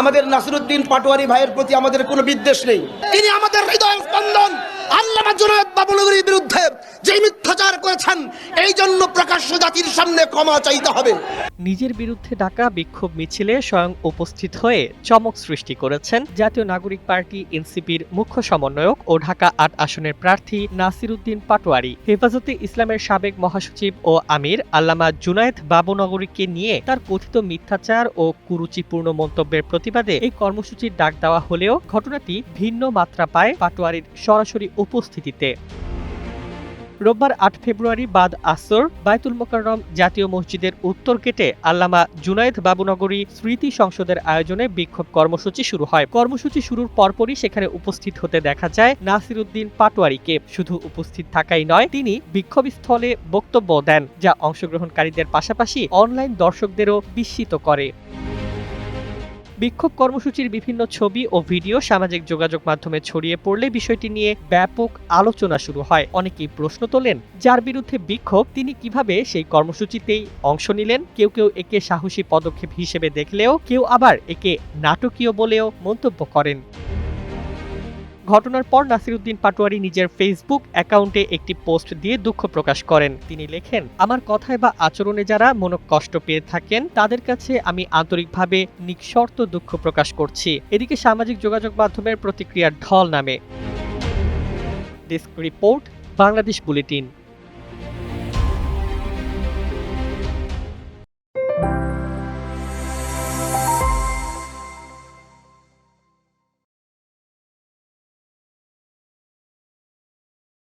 আমাদের নাসিরউদ্দিন পাটোয়ারি ভাইয়ের প্রতি আমাদের কোনো বিদ্বেষ নেই। তিনি আমাদের হৃদয় স্পন্দন। আল্লামা জুনায়েদ বাবুনগরীর বিরুদ্ধে যে মিথ্যাচার করেছেন, এই জন্য প্রকাশ্য জাতির সামনে ক্ষমা চাইতে হবে। নিজের বিরুদ্ধে ডাকা বিক্ষোভ মিছিলে স্বয়ং উপস্থিত হয়ে চমক সৃষ্টি করেছেন জাতীয় নাগরিক পার্টি এনসিপির মুখ্য সমন্বয়ক ও ঢাকা ৮ আসনের প্রার্থী নাসিরউদ্দিন পাটোয়ারি। হেফাজতে ইসলামের সাবেক মহাসচিব ও আমির আল্লামা জুনায়েদ বাবুনগরীকে নিয়ে তার কথিত মিথ্যাচার ও কুরুচিপূর্ণ মন্তব্যের প্রতিবাদে এই কর্মসূচির ডাক দেওয়া হলেও ঘটনাটি ভিন্ন মাত্রা পায় পাটোয়ারির সরাসরি উপস্থিতিতে। রোববার ৮ ফেব্রুয়ারি বাদ আসর বায়তুল মোকাররম জাতীয় মসজিদের উত্তর গেটে আল্লামা জুনায়েদ বাবুনগরী স্মৃতি সংসদের আয়োজনে বিক্ষোভ কর্মসূচি শুরু হয়। কর্মসূচি শুরুর পরপরই সেখানে উপস্থিত হতে দেখা যায় নাসিরউদ্দিন পাটোয়ারিকে। শুধু উপস্থিত থাকাই নয়, তিনি বিক্ষোভস্থলে বক্তব্য দেন, যা অংশগ্রহণকারীদের পাশাপাশি অনলাইন দর্শকদেরও বিস্মিত করে। বিক্ষোভ কর্মসূচির বিভিন্ন ছবি ও ভিডিও সামাজিক যোগাযোগ মাধ্যমে ছড়িয়ে পড়লে বিষয়টি নিয়ে ব্যাপক আলোচনা শুরু হয়। অনেকেই প্রশ্ন তোলেন, যার বিরুদ্ধে বিক্ষোভ তিনি কিভাবে সেই কর্মসূচিতেই অংশ নিলেন। কেউ কেউ একে সাহসী পদক্ষেপ হিসেবে দেখলেও কেউ আবার একে নাটকীয় বলেও মন্তব্য করেন। ঘটনার পর নাসিরউদ্দিন পাটোয়ারি নিজের ফেসবুক অ্যাকাউন্টে একটি পোস্ট দিয়ে দুঃখ প্রকাশ করেন। তিনি লেখেন, আমার কথায় বা আচরণে যারা মনোকষ্ট পেয়ে থাকেন তাদের কাছে আমি আন্তরিকভাবে নিঃশর্ত দুঃখ প্রকাশ করছি। এদিকে সামাজিক যোগাযোগ মাধ্যমের প্রতিক্রিয়ার ঢল নামে। Desk report, Bangladesh bulletin.